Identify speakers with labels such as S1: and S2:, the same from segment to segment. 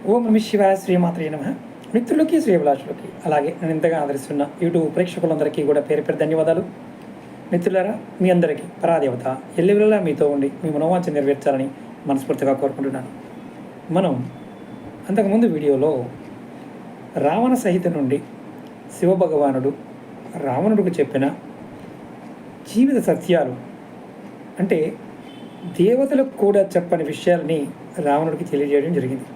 S1: ఓం నమ శివాయ శ్రీమాత్రే నమః. మిత్రులకి శ్రీభిలాషులకి అలాగే నేను ఇంతగా ఆదరిస్తున్న యూట్యూబ్ ప్రేక్షకులందరికీ కూడా పేరు పేరు ధన్యవాదాలు. మిత్రులారా, మీ అందరికీ పరాదేవత ఎల్లవేళలా మీతో ఉండి మీ మనోవాంఛ నెరవేర్చాలని మనస్ఫూర్తిగా కోరుకుంటున్నాను. మనం అంతకుముందు వీడియోలో రావణ సహిత నుండి శివభగవానుడు రావణుడికి చెప్పిన జీవిత సత్యాలు, అంటే దేవతలకు కూడా చెప్పని విషయాలని రావణుడికి తెలియజేయడం జరిగింది.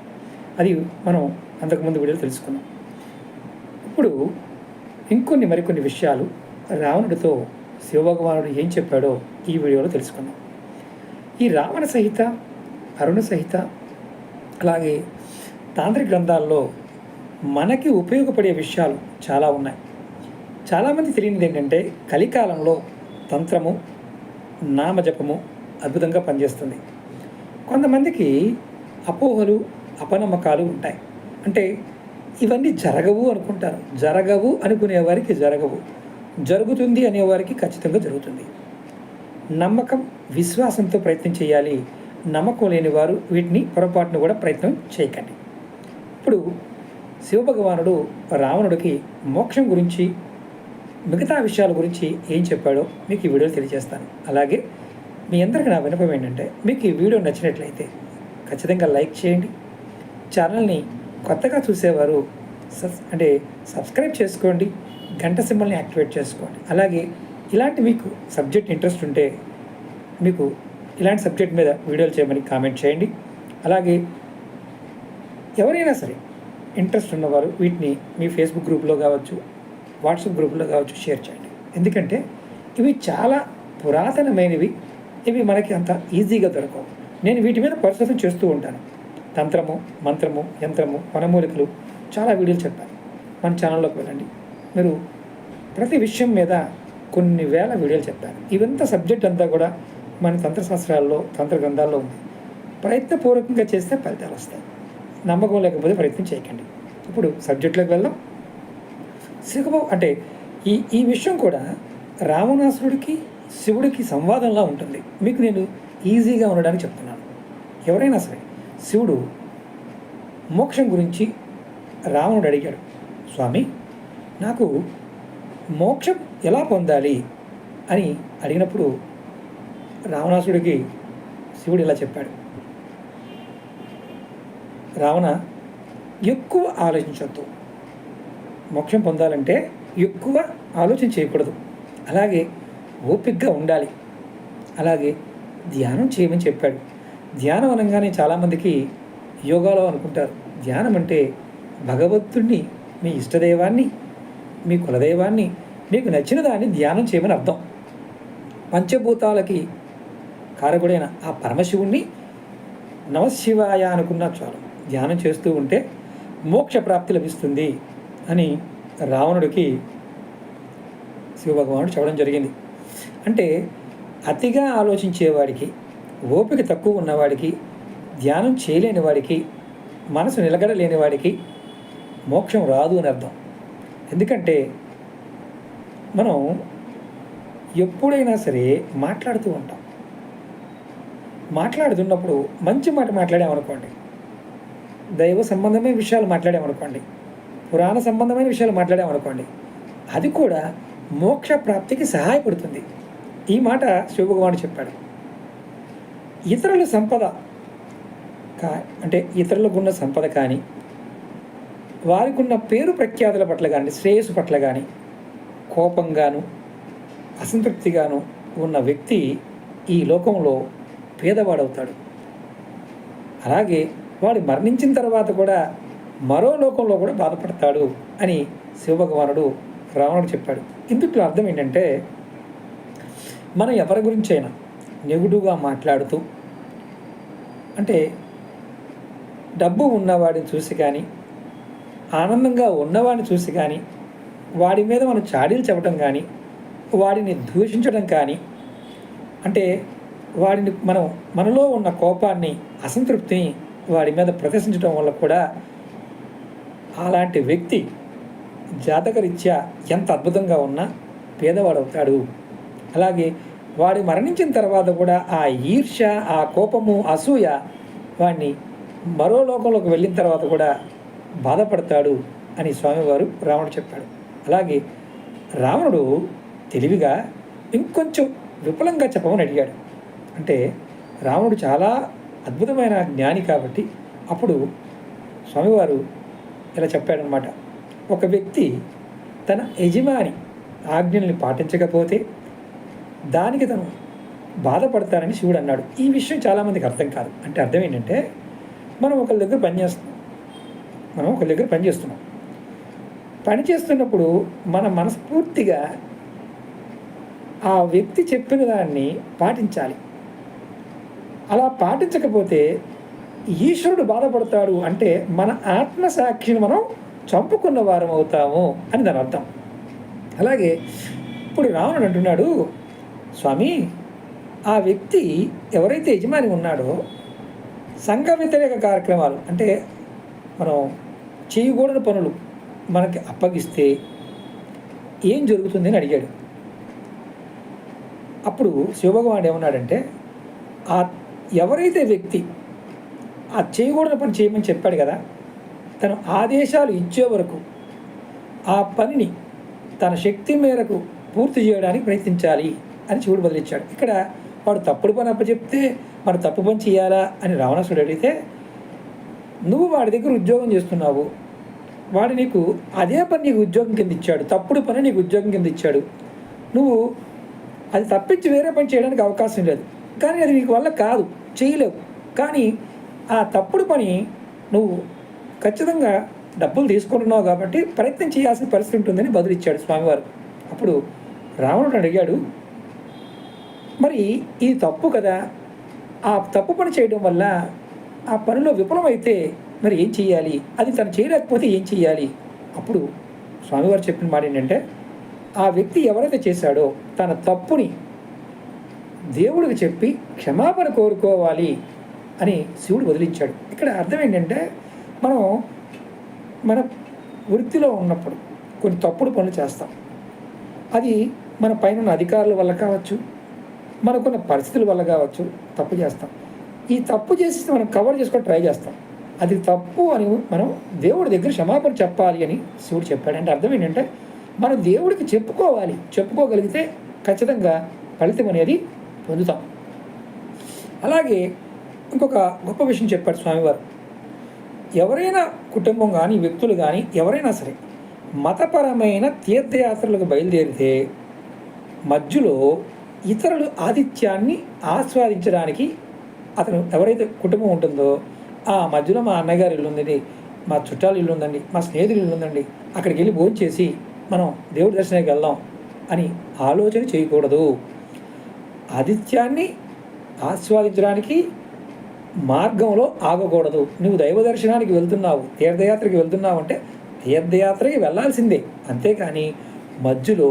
S1: అది మనం అంతకుముందు వీడియోలో తెలుసుకున్నాం. ఇప్పుడు మరికొన్ని విషయాలు రావణుడితో శివభగవానుడు ఏం చెప్పాడో ఈ వీడియోలో తెలుసుకున్నాం. ఈ రావణ సహిత, అరుణ సహిత, అలాగే తాంత్రిక గ్రంథాల్లో మనకి ఉపయోగపడే విషయాలు చాలా ఉన్నాయి. చాలామంది తెలియనిది ఏంటంటే కలికాలంలో తంత్రము, నామజపము అద్భుతంగా పనిచేస్తుంది. కొంతమందికి అపోహలు, అపనమ్మకాలు ఉంటాయి. అంటే ఇవన్నీ జరగవు అనుకుంటారు. జరగవు అనుకునేవారికి జరగవు, జరుగుతుంది అనేవారికి ఖచ్చితంగా జరుగుతుంది. నమ్మకం, విశ్వాసంతో ప్రయత్నం చేయాలి. నమ్మకం లేని వారు వీటిని పొరపాటును కూడా ప్రయత్నం చేయకండి. ఇప్పుడు శివభగవానుడు రావణుడికి మోక్షం గురించి, మిగతా విషయాల గురించి ఏం చెప్పాడో మీకు ఈ వీడియోలో తెలియజేస్తాను. అలాగే మీ అందరికీ నా విన్నపం ఏంటంటే, మీకు ఈ వీడియో నచ్చినట్లయితే ఖచ్చితంగా లైక్ చేయండి. ఛానల్ని కొత్తగా చూసేవారు సబ్స్క్రైబ్ చేసుకోండి, గంట సింబల్ని యాక్టివేట్ చేసుకోండి. అలాగే ఇలాంటి మీకు సబ్జెక్ట్ ఇంట్రెస్ట్ ఉంటే మీకు ఇలాంటి సబ్జెక్ట్ మీద వీడియోలు చేయమని కామెంట్ చేయండి. అలాగే ఎవరైనా సరే ఇంట్రెస్ట్ ఉన్నవారు వీటిని మీ ఫేస్బుక్ గ్రూప్లో కావచ్చు, వాట్సాప్ గ్రూప్లో కావచ్చు షేర్ చేయండి. ఎందుకంటే ఇవి చాలా పురాతనమైనవి. ఇవి మనకి అంత ఈజీగా దొరకవు. నేను వీటి మీద పరిశోధన చేస్తూ ఉంటాను. తంత్రము, మంత్రము, యంత్రము, వనమూలికలు చాలా వీడియోలు చెప్పాను. మన ఛానల్లోకి వెళ్ళండి. మీరు ప్రతి విషయం మీద కొన్ని వేల వీడియోలు చెప్పాను. ఇవంతా సబ్జెక్ట్ అంతా కూడా మన తంత్రశాస్త్రాల్లో, తంత్ర గ్రంథాల్లో ఉంది. ప్రయత్నపూర్వకంగా చేస్తే ఫలితాలు వస్తాయి. నమ్మకం లేకపోతే ప్రయత్నం చేయకండి. ఇప్పుడు సబ్జెక్టులోకి వెళ్దాం. అంటే ఈ విషయం కూడా రావణాసురుడికి శివుడికి సంవాదంలా ఉంటుంది. మీకు నేను ఈజీగా ఉండడానికి చెప్తున్నాను. ఎవరైనా సరే, శివుడు మోక్షం గురించి రావణుడు అడిగాడు, స్వామి నాకు మోక్షం ఎలా పొందాలి అని అడిగినప్పుడు రావణాసుడికి శివుడు ఇలా చెప్పాడు, రావణ, ఎక్కువ ఆలోచించొద్దు. మోక్షం పొందాలంటే ఎక్కువ ఆలోచన చేయకూడదు. అలాగే ఓపికగా ఉండాలి. అలాగే ధ్యానం చేయమని చెప్పాడు. ధ్యానం అనగానే చాలామందికి యోగాలో అనుకుంటారు. ధ్యానం అంటే భగవంతుడిని, మీ ఇష్టదైవాన్ని, మీ కులదైవాన్ని, మీకు నచ్చిన దాన్ని ధ్యానం చేయమని అర్థం. పంచభూతాలకి కారకుడైన ఆ పరమశివుణ్ణి నమశివాయ అనుకున్నా చాలు. ధ్యానం చేస్తూ ఉంటే మోక్ష ప్రాప్తి లభిస్తుంది అని రావణుడికి శివభగవానుడు చెప్పడం జరిగింది. అంటే అతిగా ఆలోచించేవాడికి, ఓపిక తక్కువ ఉన్నవాడికి, ధ్యానం చేయలేని వాడికి, మనసు నిలకడలేని వాడికి మోక్షం రాదు అని అర్థం. ఎందుకంటే మనం ఎప్పుడైనా సరే మాట్లాడుతూ ఉంటాం. మాట్లాడుతున్నప్పుడు మంచి మాట మాట్లాడామనుకోండి, దైవ సంబంధమైన విషయాలు మాట్లాడామనుకోండి, పురాణ సంబంధమైన విషయాలు మాట్లాడామనుకోండి, అది కూడా మోక్ష ప్రాప్తికి సహాయపడుతుంది. ఈ మాట శివభగవానుడు చెప్పాడు. ఇతరుల సంపద అంటే ఇతరులకు ఉన్న సంపద కానీ, వారికి ఉన్న పేరు ప్రఖ్యాతుల పట్ల కానీ, శ్రేయస్సు పట్ల కానీ కోపంగాను, అసంతృప్తిగాను ఉన్న వ్యక్తి ఈ లోకంలో పేదవాడవుతాడు. అలాగే వాడు మరణించిన తర్వాత కూడా మరో లోకంలో కూడా బాధపడతాడు అని శివభగవానుడు రావణుడు చెప్పాడు. ఇందులో అర్థం ఏంటంటే, మనం ఎవరి గురించైనా నెగిటివ్గా మాట్లాడుతూ, అంటే డబ్బు ఉన్నవాడిని చూసి కానీ, ఆనందంగా ఉన్నవాడిని చూసి కానీ, వాడి మీద మనం చాడీలు చెప్పడం కానీ, వాడిని దూషించడం కానీ, అంటే మనలో ఉన్న కోపాన్ని, అసంతృప్తిని వాడి మీద ప్రదర్శించడం వల్ల కూడా అలాంటి వ్యక్తి జాతకరీత్యా ఎంత అద్భుతంగా ఉన్నా పేదవాడవుతాడు. అలాగే వాడు మరణించిన తర్వాత కూడా ఆ ఈర్ష్య, ఆ కోపము, అసూయ వాడిని మరో లోకంలోకి వెళ్ళిన తర్వాత కూడా బాధపడతాడు అని స్వామివారు రావణుడు చెప్పాడు. అలాగే రావణుడు తెలివిగా ఇంకొంచెం విపులంగా చెప్పమని అడిగాడు. అంటే రావణుడు చాలా అద్భుతమైన జ్ఞాని కాబట్టి అప్పుడు స్వామివారు ఇలా చెప్పాడనమాట. ఒక వ్యక్తి తన యజమాని ఆజ్ఞల్ని పాటించకపోతే దానికి తను బాధపడతారని శివుడు అన్నాడు. ఈ విషయం చాలామందికి అర్థం కాదు. అంటే అర్థం ఏంటంటే మనం ఒకరి దగ్గర పనిచేస్తున్నాం. పని చేస్తున్నప్పుడు మన మనస్ఫూర్తిగా ఆ వ్యక్తి చెప్పిన దాన్ని పాటించాలి. అలా పాటించకపోతే ఈశ్వరుడు బాధపడతాడు. అంటే మన ఆత్మసాక్షిని మనం చంపుకున్న వారం అవుతాము అని దాని అర్థం. అలాగే ఇప్పుడు రావణుడు అంటున్నాడు, స్వామి, ఆ వ్యక్తి ఎవరైతే యజమాని ఉన్నాడో సంఘ వ్యతిరేక కార్యక్రమాలు అంటే మనం చేయకూడని పనులు మనకి అప్పగిస్తే ఏం జరుగుతుంది అని అడిగాడు. అప్పుడు శివభగవానుడు ఏమన్నాడంటే, ఆ ఎవరైతే వ్యక్తి ఆ చేయకూడని పని చేయమని చెప్పాడు కదా, తను ఆదేశాలు ఇచ్చే వరకు ఆ పనిని తన శక్తి మేరకు పూర్తి చేయడానికి ప్రయత్నించాలి అని శివుడు బదిలిచ్చాడు. ఇక్కడ వాడు తప్పుడు పని అప్పచెప్తే మరి తప్పు పని చేయాలా అని రావణాసుడు అడిగితే, నువ్వు వాడి దగ్గర ఉద్యోగం చేస్తున్నావు, వాడు నీకు అదే పని నీకు ఉద్యోగం కింద ఇచ్చాడు, తప్పుడు పని నీకు ఉద్యోగం కింద ఇచ్చాడు, నువ్వు అది తప్పించి వేరే పని చేయడానికి అవకాశం లేదు, కానీ అది నీకు వల్ల కాదు, చేయలేవు, కానీ ఆ తప్పుడు పని నువ్వు ఖచ్చితంగా డబ్బులు తీసుకుంటున్నావు కాబట్టి ప్రయత్నం చేయాల్సిన పరిస్థితి ఉంటుందని బదులిచ్చాడు స్వామివారు. అప్పుడు రావణుడు అడిగాడు, మరి ఇది తప్పు కదా, ఆ తప్పు పని చేయడం వల్ల ఆ పనిలో విఫలమైతే మరి ఏం చేయాలి, అది తను చేయలేకపోతే ఏం చేయాలి? అప్పుడు స్వామివారు చెప్పిన మాట ఏంటంటే, ఆ వ్యక్తి ఎవరైతే చేశాడో తన తప్పుని దేవుడికి చెప్పి క్షమాపణ కోరుకోవాలి అని శివుడు వదిలించాడు. ఇక్కడ అర్థం ఏంటంటే, మనం మన వృత్తిలో ఉన్నప్పుడు కొన్ని తప్పుడు పనులు చేస్తాం. అది మన పైన అధికారుల వల్ల కావచ్చు, మనకున్న పరిస్థితుల వల్ల కావచ్చు, తప్పు చేస్తాం. ఈ తప్పు చేసి మనం కవర్ చేసుకొని ట్రై చేస్తాం. అది తప్పు అని మనం దేవుడి దగ్గర క్షమాపణ చెప్పాలి అని శివుడు చెప్పాడు. అంటే అర్థం ఏంటంటే, మనం దేవుడికి చెప్పుకోగలిగితే ఖచ్చితంగా ఫలితం అనేది పొందుతాం. అలాగే ఇంకొక గొప్ప విషయం చెప్పాడు స్వామివారు. ఎవరైనా కుటుంబం కానీ వ్యక్తులు కానీ ఎవరైనా సరే మతపరమైన తీర్థయాత్రలకు బయలుదేరితే మధ్యలో ఇతరులు ఆతిథ్యాన్ని ఆస్వాదించడానికి అతను ఎవరైతే కుటుంబం ఉంటుందో, ఆ మధ్యలో మా అన్నగారి ఇల్లు ఉందండి, మా చుట్టాల ఇల్లు ఉందండి, మా స్నేహితుల ఇల్లు ఉందండి, అక్కడికి వెళ్ళి భోజనం చేసి మనం దేవుడి దర్శనానికి వెళ్దాం అని ఆలోచన చేయకూడదు. ఆతిథ్యాన్ని ఆస్వాదించడానికి మార్గంలో ఆగకూడదు. నువ్వు దైవ దర్శనానికి వెళ్తున్నావు, తీర్థయాత్రకి వెళ్తున్నావు అంటే తీర్థయాత్రకి వెళ్ళాల్సిందే, అంతేకాని మధ్యలో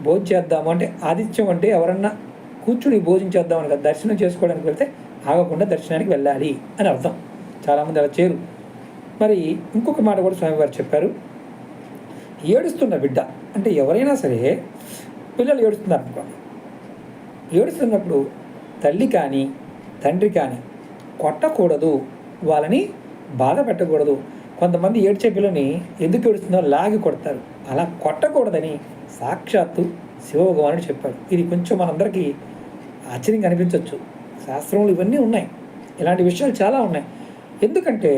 S1: భోజనం చేద్దాము అంటే ఆతిథ్యం అంటే ఎవరన్నా కూర్చుని భోజనం చేద్దామని కదా, దర్శనం చేసుకోవడానికి వెళ్తే ఆగకుండా దర్శనానికి వెళ్ళాలి అని అర్థం. చాలామంది అలా చేరు. మరి ఇంకొక మాట కూడా స్వామివారు చెప్పారు, ఏడుస్తున్న బిడ్డ అంటే ఎవరైనా సరే పిల్లలు ఏడుస్తున్నారు అనుకోండి, ఏడుస్తున్నప్పుడు తల్లి కానీ తండ్రి కానీ కొట్టకూడదు, వాళ్ళని బాధ పెట్టకూడదు. కొంతమంది ఏడ్చే పిల్లని ఎందుకు ఏడుస్తుందో లాగి కొడతారు, అలా కొట్టకూడదని సాక్షాత్తు శివభగవానుడు చెప్పాడు. ఇది కొంచెం మనందరికీ ఆశ్చర్యంగా అనిపించవచ్చు. శాస్త్రంలో ఇవన్నీ ఉన్నాయి, ఇలాంటి విషయాలు చాలా ఉన్నాయి. ఎందుకంటే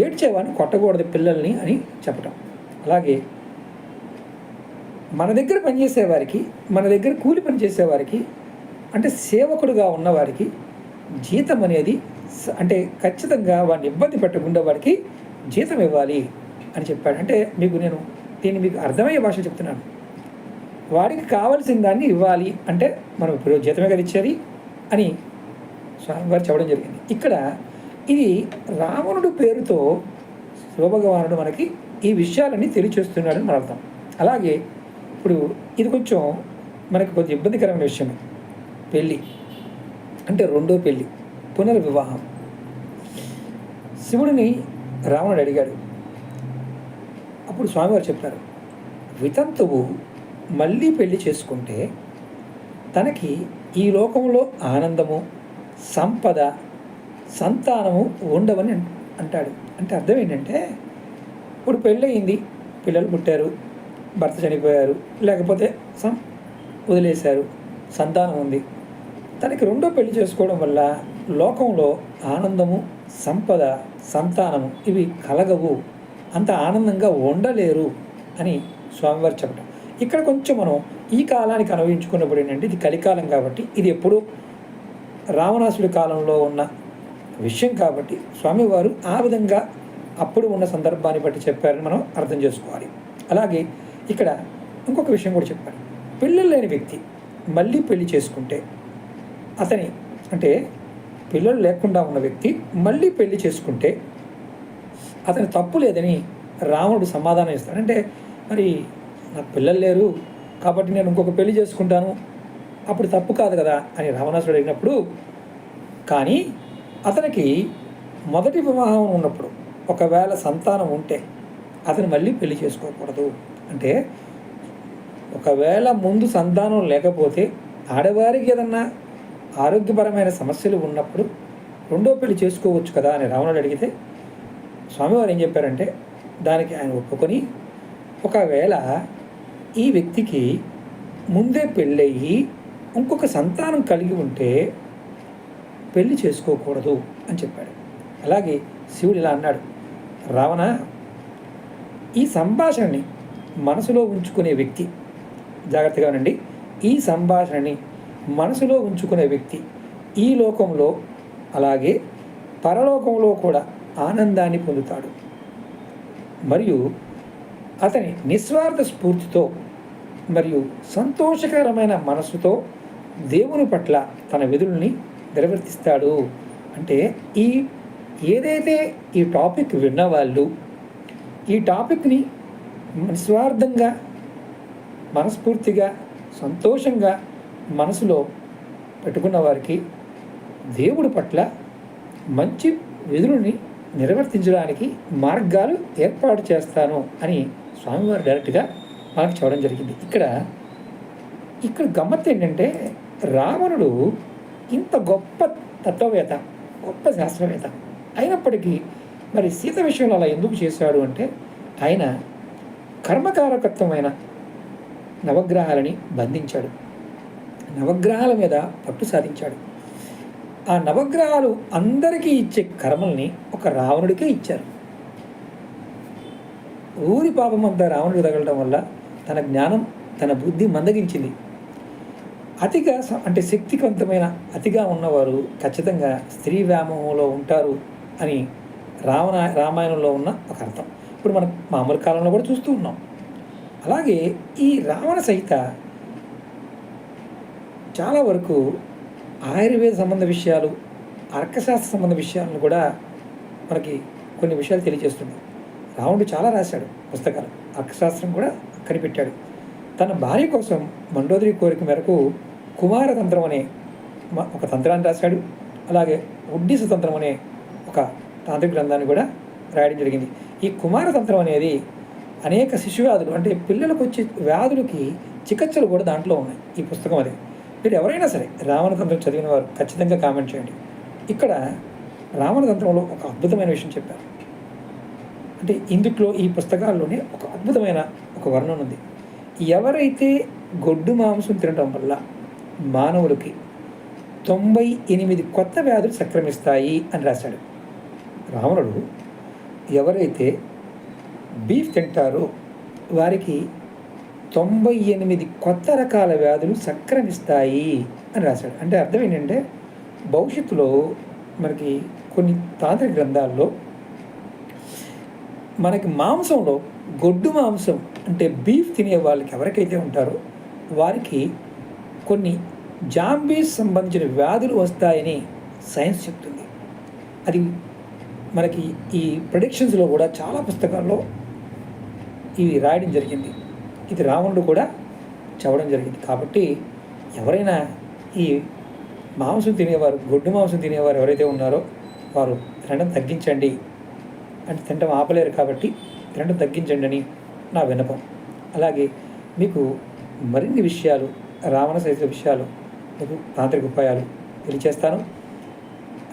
S1: ఏడ్చేవాడిని కొట్టకూడదు పిల్లల్ని అని చెప్పటం. అలాగే మన దగ్గర పనిచేసేవారికి, మన దగ్గర కూలి పని చేసేవారికి అంటే సేవకుడుగా ఉన్నవారికి జీతం అనేది అంటే ఖచ్చితంగా వాడిని ఇబ్బంది పెట్టకుండా వాడికి జీతం ఇవ్వాలి అని చెప్పాడు. అంటే దీన్ని మీకు అర్థమయ్యే భాష చెప్తున్నాను. వాడికి కావాల్సిన దాన్ని ఇవ్వాలి అంటే మనం ఇప్పుడు జీతమే కదా ఇచ్చేది అని స్వామివారు చెప్పడం జరిగింది. ఇక్కడ ఇది రావణుడు పేరుతో శివభగవానుడు మనకి ఈ విషయాలన్నీ తెలియచేస్తున్నాడని మన అర్థం. అలాగే ఇప్పుడు ఇది కొంచెం మనకి కొద్దిగా ఇబ్బందికరమైన విషయం. పెళ్ళి అంటే రెండో పెళ్ళి, పునర్వివాహం. శివుడిని రావణుడు అడిగాడు. అప్పుడు స్వామివారు చెప్పారు, వితంతువు మళ్ళీ పెళ్లి చేసుకుంటే తనకి ఈ లోకంలో ఆనందము, సంపద, సంతానము ఉండవని అంటాడు. అంటే అర్థం ఏంటంటే, ఇప్పుడు పెళ్ళయింది, పిల్లలు పుట్టారు, భర్త చనిపోయారు, లేకపోతే వదిలేశారు, సంతానం ఉంది. తనకి రెండో పెళ్లి చేసుకోవడం వల్ల లోకంలో ఆనందము, సంపద, సంతానము ఇవి కలగవు, అంత ఆనందంగా ఉండలేరు అని స్వామివారు చెప్పడం. ఇక్కడ కొంచెం మనం ఈ కాలానికి అనుభవించుకున్నప్పుడు ఏంటంటే, ఇది కలికాలం కాబట్టి, ఇది ఎప్పుడూ రావణాసుడి కాలంలో ఉన్న విషయం కాబట్టి స్వామివారు ఆ విధంగా అప్పుడు ఉన్న సందర్భాన్ని బట్టి చెప్పారని మనం అర్థం చేసుకోవాలి. అలాగే ఇక్కడ ఇంకొక విషయం కూడా చెప్పారు. పిల్లలు లేని వ్యక్తి మళ్ళీ పెళ్లి చేసుకుంటే అతని, అంటే పిల్లలు లేకుండా ఉన్న వ్యక్తి మళ్ళీ పెళ్లి చేసుకుంటే అతని తప్పు లేదని రావణుడు సమాధానం ఇస్తాడు. అంటే మరి నాకు పిల్లలు లేరు కాబట్టి నేను ఇంకొక పెళ్లి చేసుకుంటాను, అప్పుడు తప్పు కాదు కదా అని రావణాసుడు అడిగినప్పుడు, కానీ అతనికి మొదటి వివాహం ఉన్నప్పుడు ఒకవేళ సంతానం ఉంటే అతను మళ్ళీ పెళ్లి చేసుకోకూడదు. అంటే ఒకవేళ ముందు సంతానం లేకపోతే ఆడవారికి ఏదన్నా ఆరోగ్యపరమైన సమస్యలు ఉన్నప్పుడు రెండో పెళ్లి చేసుకోవచ్చు కదా అని రావణుడు అడిగితే స్వామివారు ఏం చెప్పారంటే, దానికి ఆయన ఒప్పుకొని, ఒకవేళ ఈ వ్యక్తికి ముందే పెళ్ళయి ఇంకొక సంతానం కలిగి ఉంటే పెళ్లి చేసుకోకూడదు అని చెప్పాడు. అలాగే శివుడు ఇలా అన్నాడు, రావణ, ఈ సంభాషణని మనసులో ఉంచుకునే వ్యక్తి, జాగ్రత్తగా వినండి, ఈ సంభాషణని మనసులో ఉంచుకునే వ్యక్తి ఈ లోకంలో అలాగే పరలోకంలో కూడా ఆనందాన్ని పొందుతాడు. మరియు అతని నిస్వార్థ స్ఫూర్తితో మరియు సంతోషకరమైన మనసుతో దేవుని పట్ల తన విధుల్ని నిర్వర్తిస్తాడు. అంటే ఏదైతే ఈ టాపిక్ విన్నవాళ్ళు ఈ టాపిక్ని నిస్వార్థంగా, మనస్ఫూర్తిగా, సంతోషంగా మనసులో పెట్టుకున్న వారికి దేవుడి పట్ల మంచి విధులని నిర్వర్తించడానికి మార్గాలు ఏర్పాటు చేస్తాను అని స్వామివారు డైరెక్ట్గా మనకు చెప్పడం జరిగింది. ఇక్కడ గమ్మత్తు ఏంటంటే, రావణుడు ఇంత గొప్ప తత్వవేత్త, గొప్ప శాస్త్రవేత్త అయినప్పటికీ మరి సీత విషయంలో అలా ఎందుకు చేశాడు అంటే, ఆయన కర్మకారకత్వమైన నవగ్రహాలని బంధించాడు, నవగ్రహాల మీద పట్టు సాధించాడు. ఆ నవగ్రహాలు అందరికీ ఇచ్చే కర్మల్ని ఒక రావణుడికే ఇచ్చారు. ఊరి పాపం అంతా రావణుడికి తగలడం వల్ల తన జ్ఞానం, తన బుద్ధి మందగించింది. అతిగా అంటే శక్తివంతమైన అతిగా ఉన్నవారు ఖచ్చితంగా స్త్రీ వ్యామోహంలో ఉంటారు అని రామాయణంలో ఉన్న ఒక అర్థం. ఇప్పుడు మనం మామూలు కాలంలో కూడా చూస్తూ ఉన్నాం. అలాగే ఈ రావణ సహిత చాలా వరకు ఆయుర్వేద సంబంధ విషయాలు, అర్కశాస్త్ర సంబంధ విషయాలను కూడా మనకి కొన్ని విషయాలు తెలియజేస్తుంది. రావణుడు చాలా రాశాడు పుస్తకాలు, అర్కశాస్త్రం కూడా కనిపెట్టాడు. తన భార్య కోసం మండోదరి కోరిక మేరకు కుమారతంత్రం అనే ఒక తంత్రాన్ని రాశాడు. అలాగే ఉడ్డీస తంత్రం అనే ఒక తాంత్రిక గ్రంథాన్ని కూడా రాయడం జరిగింది. ఈ కుమారతంత్రం అనేది అనేక శిశువ్యాధులు, అంటే పిల్లలకు వచ్చే వ్యాధులకి చికిత్సలు కూడా దాంట్లో ఉన్నాయి. ఈ పుస్తకం అది. మీరు ఎవరైనా సరే రావణతంత్రం చదివిన వారు ఖచ్చితంగా కామెంట్ చేయండి. ఇక్కడ రావణతంత్రంలో ఒక అద్భుతమైన విషయం చెప్పారు. అంటే ఇందులో ఈ పుస్తకాల్లోనే ఒక అద్భుతమైన ఒక వర్ణన ఉంది. ఎవరైతే గొడ్డు మాంసం తినడం వల్ల మానవులకి 98 కొత్త వ్యాధులు సంక్రమిస్తాయి అని రాశాడు రావణుడు. ఎవరైతే బీఫ్ తింటారో వారికి 98 కొత్త రకాల వ్యాధులు సంక్రమిస్తాయి అని రాశాడు. అంటే అర్థం ఏంటంటే, భవిష్యత్తులో మనకి కొన్ని తాంత్రిక గ్రంథాల్లో మనకి మాంసంలో గొడ్డు మాంసం అంటే బీఫ్ తినే వాళ్ళకి ఎవరికైతే ఉంటారో వారికి కొన్ని జాంబీస్ సంబంధించిన వ్యాధులు వస్తాయని సైన్స్ చెప్తుంది. అది మనకి ఈ ప్రెడిక్షన్స్లో కూడా చాలా పుస్తకాల్లో ఇవి రాయడం జరిగింది. ఇది రావణుడు కూడా చెప్పడం జరిగింది. కాబట్టి ఎవరైనా ఈ మాంసం తినేవారు, గొడ్డు మాంసం తినేవారు ఎవరైతే ఉన్నారో వారు తినడం తగ్గించండి. అంటే తినడం ఆపలేరు కాబట్టి తినడం తగ్గించండి అని నా విన్నపం. అలాగే మీకు మరిన్ని విషయాలు, రావణ సహిత విషయాలు, మీకు తాంత్రిక ఉపాయాలు తెలియచేస్తాను.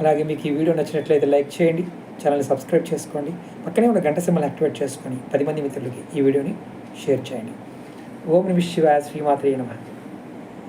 S1: అలాగే మీకు ఈ వీడియో నచ్చినట్లయితే లైక్ చేయండి, ఛానల్ని సబ్స్క్రైబ్ చేసుకోండి. పక్కనే ఉన్న గంట సింబల్ యాక్టివేట్ చేసుకొని 10 మంది మిత్రులకి ఈ వీడియోని షేర్ చేయండి. ఓం నమః శివాయ. శ్రీమాత్రే నమః.